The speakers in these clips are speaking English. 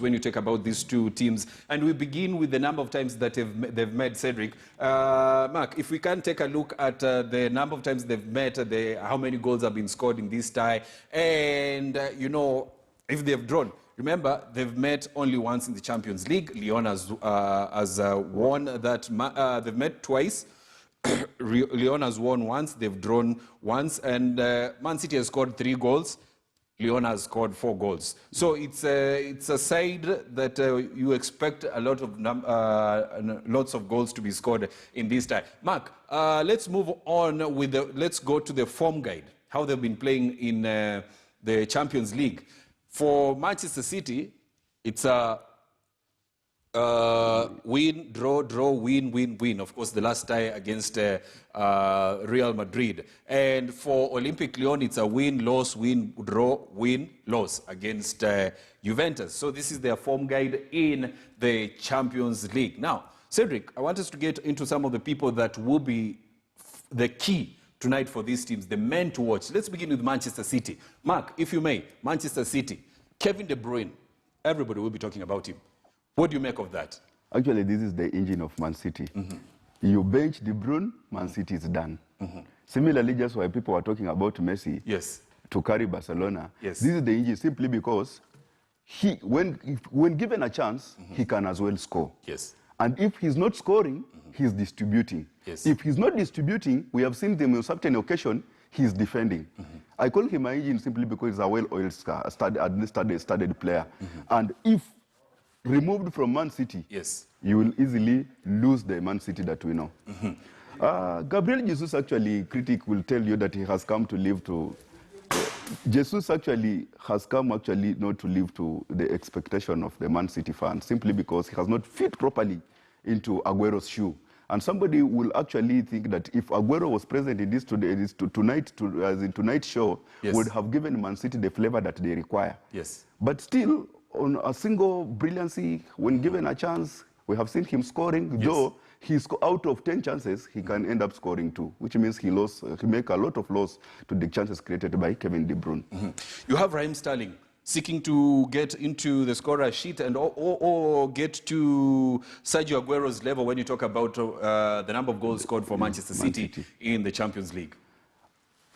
when you talk about these two teams. And we begin with the number of times that they've met, Cedric. Mark, if we can take a look at the number of times they've met, how many goals have been scored in this tie, and, you know, if they've drawn. Remember, they've met only once in the Champions League. Lyon has won that. They've met twice. Lyon has won once. They've drawn once. And Man City has scored 3 goals. Lyon has scored 4 goals. So it's a side that you expect a lot of lots of goals to be scored in this tie. Mark, let's move on with let's go to the form guide. How they've been playing in the Champions League. For Manchester City, it's a win, draw, win, win, win. Of course, the last tie against Real Madrid. And for Olympic Lyon, it's a win, loss, win, draw, win, loss against Juventus. So this is their form guide in the Champions League. Now, Cedric, I want us to get into some of the people that will be the key tonight for these teams, the men to watch. Let's begin with Manchester City. Mark, if you may, Manchester City, Kevin De Bruyne, everybody will be talking about him. What do you make of that? Actually, this is the engine of Man City. You bench De Bruyne, Man City is done. Similarly, just why people are talking about Messi to carry Barcelona, this is the engine simply because when given a chance, he can as well score. And if he's not scoring, he's distributing. If he's not distributing, we have seen them on certain occasion, he's defending. I call him an engine simply because he's a well-oiled, studied player. And if removed from Man City, you will easily lose the Man City that we know. Gabriel Jesus, actually, critic will tell you that he has come to live to... Jesus actually has come not to live to the expectation of the Man City fans, simply because he has not fit properly into Aguero's shoe. And somebody will actually think that if Aguero was present in tonight's show, would have given Man City the flavor that they require. But still, on a single brilliancy, when given a chance, we have seen him scoring, though he's out of 10 chances, he can end up scoring 2, which means he make a lot of loss to the chances created by Kevin De Bruyne. You have Raheem Sterling seeking to get into the scorer sheet and or get to Sergio Aguero's level when you talk about the number of goals scored for Manchester City in the Champions League.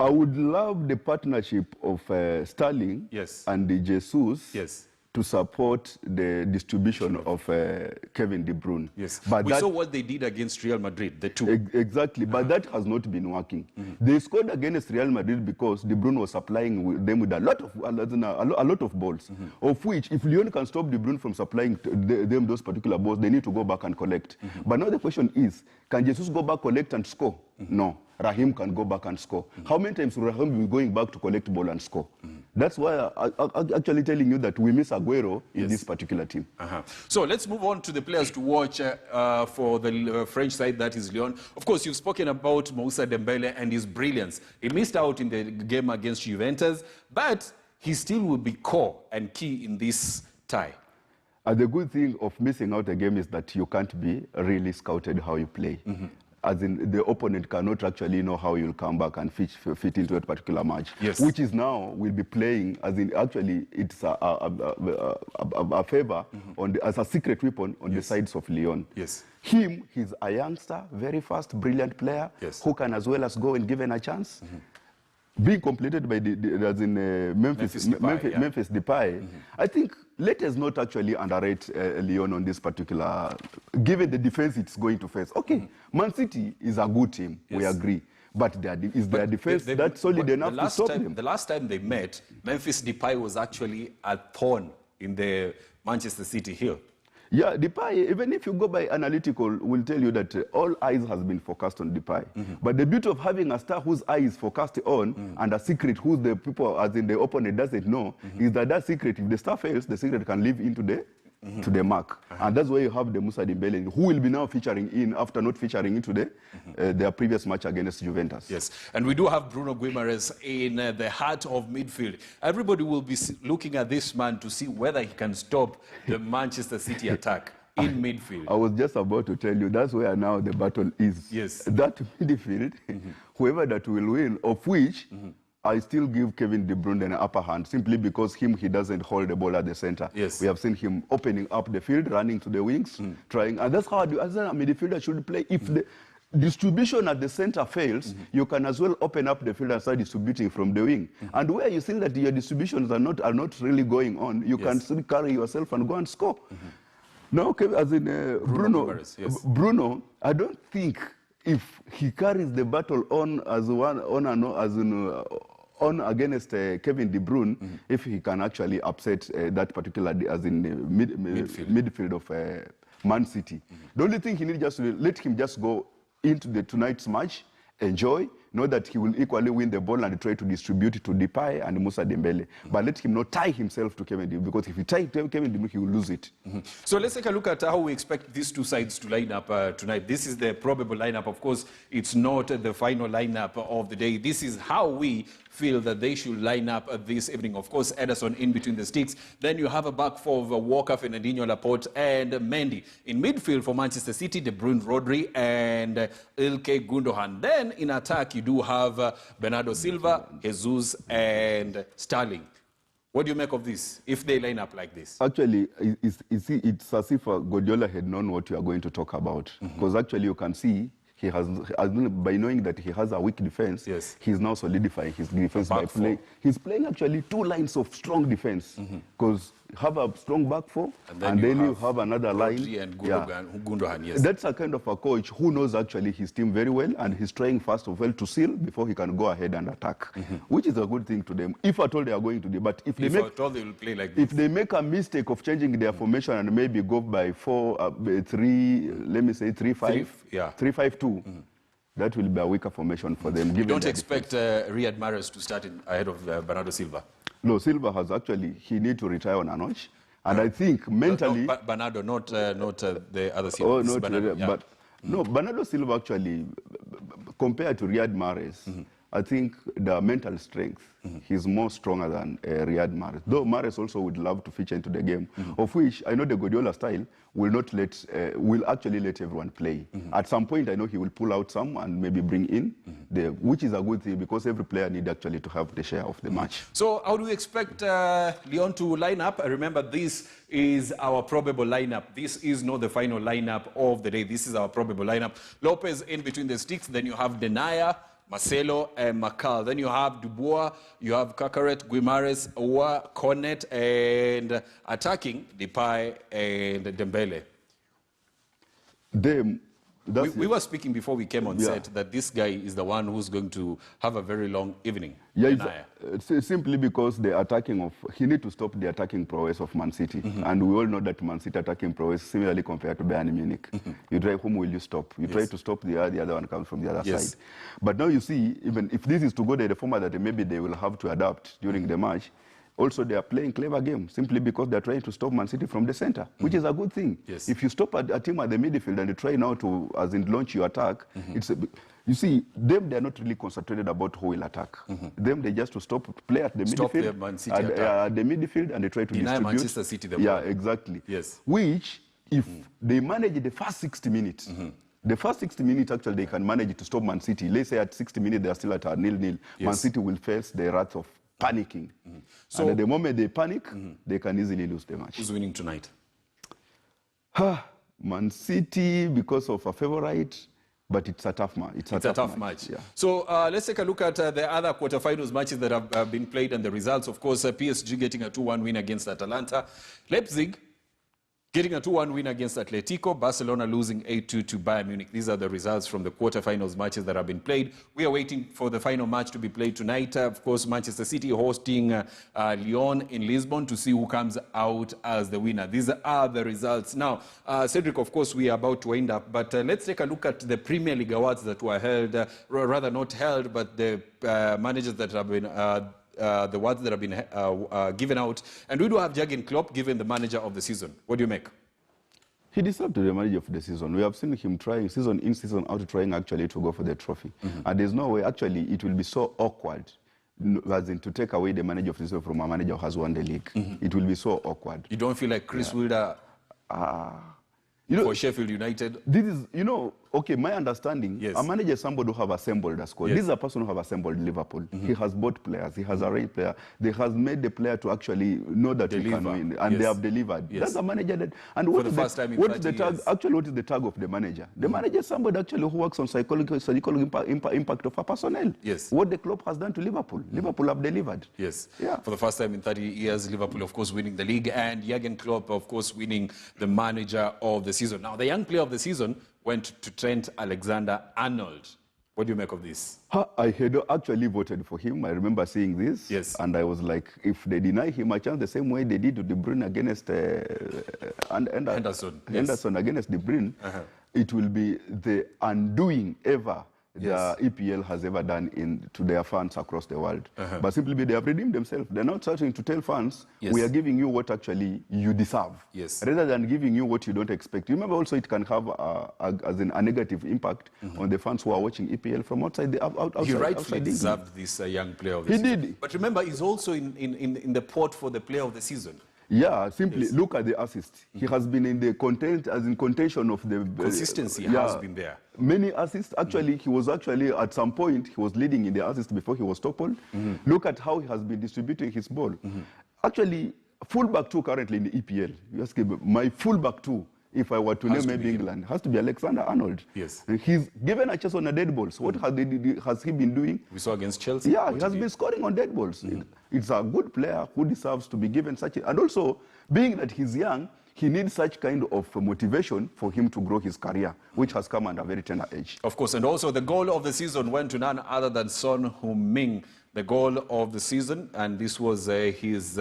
I would love the partnership of Sterling and the Jesus to support the distribution of Kevin De Bruyne. But we saw what they did against Real Madrid, the two. Exactly, but that has not been working. They scored against Real Madrid because De Bruyne was supplying them with a lot of balls, of which, if Lyon can stop De Bruyne from supplying them those particular balls, they need to go back and collect. But now the question is, can Jesus go back, collect and score? No. Raheem can go back and score. How many times will Raheem be going back to collect ball and score? That's why I'm actually telling you that we miss Aguero in this particular team. So let's move on to the players to watch for the French side, that is Lyon. Of course, you've spoken about Moussa Dembele and his brilliance. He missed out in the game against Juventus, but he still will be core and key in this tie. The good thing of missing out a game is that you can't be really scouted how you play. As in, the opponent cannot actually know how you'll come back and fit into a particular match. Which is now, we'll be playing, as in, actually, it's a favor as a secret weapon on the sides of Lyon. He's a youngster, very fast, brilliant player, who can as well as go and given a chance. Being completed by Memphis Depay, I think let us not actually underrate Lyon on this particular, given the defense it's going to face. Okay, Man City is a good team, we agree. But is their defense that solid enough to stop them? The last time they met, Memphis Depay was actually a thorn in the Manchester City hill. Yeah, Depay, even if you go by analytical, will tell you that all eyes has been focused on Depay. But the beauty of having a star whose eye is focused on and a secret whose the people, as in the opponent, doesn't know, is that secret, if the star fails, the secret can live into the mark. And that's why you have the Moussa Dembele, who will be now featuring in, after not featuring into their previous match against Juventus. And we do have Bruno Guimaraes in the heart of midfield. Everybody will be looking at this man to see whether he can stop the Manchester City attack in midfield. I was just about to tell you, that's where now the battle is. That midfield, whoever that will win, of which I still give Kevin De Bruyne an upper hand simply because he doesn't hold the ball at the center. Yes. We have seen him opening up the field, running to the wings, trying, and that's how a midfielder should play. If the distribution at the center fails, you can as well open up the field and start distributing from the wing. And where you think that your distributions are not really going on, you can still carry yourself and go and score. Now, as in Bruno, I don't think if he carries the battle on against Kevin De Bruyne, if he can actually upset that particular as in midfield of Man City. The only thing he needs just to let him just go into tonight's match, enjoy, know that he will equally win the ball and try to distribute it to Depay and Moussa Dembele. But let him not tie himself to Kevin De Bruyne, because if he ties Kevin De Bruyne, he will lose it. So let's take a look at how we expect these two sides to line up tonight. This is the probable lineup. Of course, it's not the final lineup of the day. This is how we feel that they should line up this evening. Of course, Ederson in between the sticks. Then you have a back four of Walker, Fernandinho, Laporte, and Mendy. In midfield for Manchester City, De Bruyne, Rodri, and Ilkay Gundogan. Then in attack, you do have Bernardo Silva, Jesus, and Sterling. What do you make of this, if they line up like this? Actually, it's as if Guardiola had known what you are going to talk about. Because actually you can see, he has, by knowing that he has a weak defense, he's now solidifying his defense by playing. He's playing actually two lines of strong defense. Because you have a strong back four, and then you have another line. And Gundogan, That's a kind of a coach who knows actually his team very well, and he's trying first of all to seal before he can go ahead and attack, which is a good thing to them. If at all they are going to do, but if they will play like this. If they make a mistake of changing their formation and maybe go by 4-3, let me say 3-5, 3-5-2. That will be a weaker formation for them. You don't expect Riyad Mahrez to start ahead of Bernardo Silva? No, Silva has actually, he needs to retire on a notch. And I think mentally... No, Bernardo, not the other Silva. Oh, not Bernardo, but no, Bernardo Silva actually, compared to Riyad Mahrez, I think the mental strength, he's more stronger than Riyad Mahrez. Though Mahrez also would love to feature into the game, of which I know the Guardiola style will not let, will actually let everyone play. At some point, I know he will pull out some and maybe bring in, which is a good thing because every player needs actually to have the share of the match. So how do we expect Lyon to line up? Remember, this is our probable lineup. This is not the final lineup of the day. This is our probable lineup. Lopez in between the sticks. Then you have Denaya, Marcelo, and Macal. Then you have Dubois, you have Kakaret, Guimares, Owa, Cornet, and attacking Depay and Dembele. We were speaking before we came on set that this guy is the one who's going to have a very long evening. Simply because the attacking he need to stop the attacking prowess of Man City. And we all know that Man City attacking prowess similarly compared to Bayern Munich. You try, whom will you stop? You try to stop the other one comes from the other side. But now you see, even if this is to go the format that maybe they will have to adapt during the match, also, they are playing clever game simply because they're trying to stop Man City from the center, which is a good thing. If you stop a team at the midfield and you try now to, as in, launch your attack, you see, they're not really concentrated about who will attack. They just to play at the midfield, at the midfield, and they try to distribute. Manchester City the ball. Exactly. Which, if they manage the first 60 minutes, the first 60 minutes, actually, they can manage to stop Man City. Let's say at 60 minutes, they are still at a 0-0. Man City will face the wrath of panicking. So and at the moment they panic, they can easily lose the match. Who's winning tonight? Man City because of a favorite, but it's a tough match. It's a tough match. So let's take a look at the other quarterfinals matches that have been played and the results. Of course, PSG getting a 2-1 win against Atalanta. Leipzig getting a 2-1 win against Atletico. Barcelona losing 8-2 to Bayern Munich. These are the results from the quarterfinals matches that have been played. We are waiting for the final match to be played tonight. Of course, Manchester City hosting Lyon in Lisbon to see who comes out as the winner. These are the results. Now, Cedric, of course, we are about to end up, but let's take a look at the Premier League awards that were held, rather not held, but the managers that have been the awards that have been given out. And we do have Jurgen Klopp given the manager of the season. What do you make? He deserved to be the manager of the season. We have seen him trying season in, season out, trying actually to go for the trophy. And there's no way, actually, it will be so awkward as in to take away the manager of the season from a manager who has won the league. It will be so awkward. You don't feel like Chris Wilder for Sheffield United? This is, okay, my understanding, a manager is somebody who have assembled a squad. This is a person who have assembled Liverpool. He has bought players. He has arranged players. They has made the player to actually know that he can win, and they have delivered. That's a manager that. And what is the tag? Actually, what is the tag of the manager? The manager is somebody actually who works on psychological impact of a personnel. What the club has done to Liverpool. Liverpool have delivered. For the first time in 30 years, Liverpool, of course, winning the league, and Jurgen Klopp, of course, winning the manager of the season. Now, the young player of the season went to Trent Alexander-Arnold. What do you make of this? I had actually voted for him. I remember seeing this. And I was like, if they deny him a chance the same way they did to De Bruyne against Henderson against De Bruyne, it will be the undoing ever the EPL has ever done to their fans across the world. But simply they have redeemed themselves. They're not starting to tell fans, we are giving you what actually you deserve, rather than giving you what you don't expect. You remember also it can have a negative impact on the fans who are watching EPL from outside the outside. He rightfully deserved this young player of the season. He did. But remember, he's also in the pot for the player of the season. Yeah, simply look at the assist. He has been in the contention of the consistency has been there. Many assists. Actually, he was actually at some point he was leading in the assist before he was toppled. Look at how he has been distributing his ball. Actually, fullback two currently in the EPL. You ask him, my fullback two, if I were to name maybe England, has to be Alexander-Arnold. And he's given a chance on a dead balls. What has he been doing? We saw against Chelsea. Yeah, he has been scoring on dead balls. It's a good player who deserves to be given such and also, being that he's young, he needs such kind of motivation for him to grow his career, which has come at a very tender age. Of course, and also the goal of the season went to none other than Son Heung-min, the goal of the season, and this was his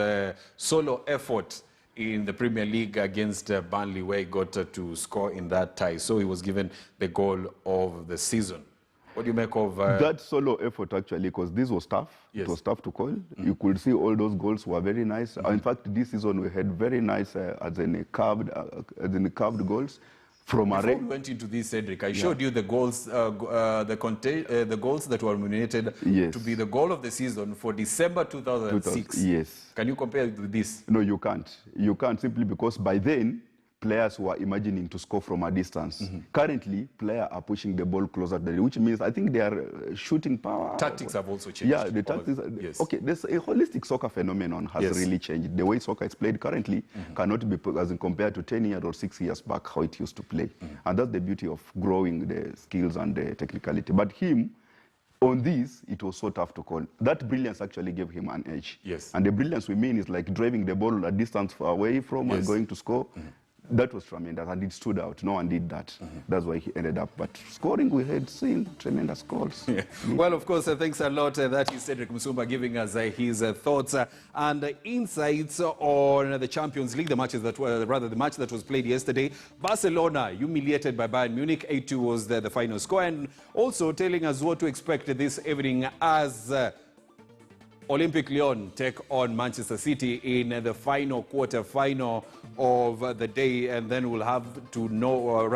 solo effort in the Premier League against Burnley, where he got to score in that tie. So he was given the goal of the season. What do you make of that solo effort, actually, because this was tough. It was tough to call. You could see all those goals were very nice. In fact, this season we had very nice curved goals. Before we went into this, Cedric, I showed you the goals, the goals that were nominated to be the goal of the season for December 2006. Can you compare it with this? No, you can't. You can't, simply because by then, players were imagining to score from a distance. Currently, players are pushing the ball closer to the, which means I think they are shooting power. Tactics have also changed. Yeah, the tactics. Okay, there's a holistic soccer phenomenon has really changed. The way soccer is played currently cannot be as in compared to 10 years or 6 years back how it used to play. And that's the beauty of growing the skills and the technicality. But him, on this, it was so tough to call. That brilliance actually gave him an edge. And the brilliance we mean is like driving the ball a distance far away from and going to score. That was tremendous, and it stood out. No one did that. That's why he ended up. But scoring, we had seen tremendous goals. Well, of course, thanks a lot. That is Cedric Musumba giving us his thoughts and insights on the Champions League, the matches that were, rather the match that was played yesterday. Barcelona humiliated by Bayern Munich. 8-2 was the final score, and also telling us what to expect this evening as Olympic Lyon take on Manchester City in the final quarter-final of the day, and then we'll have to know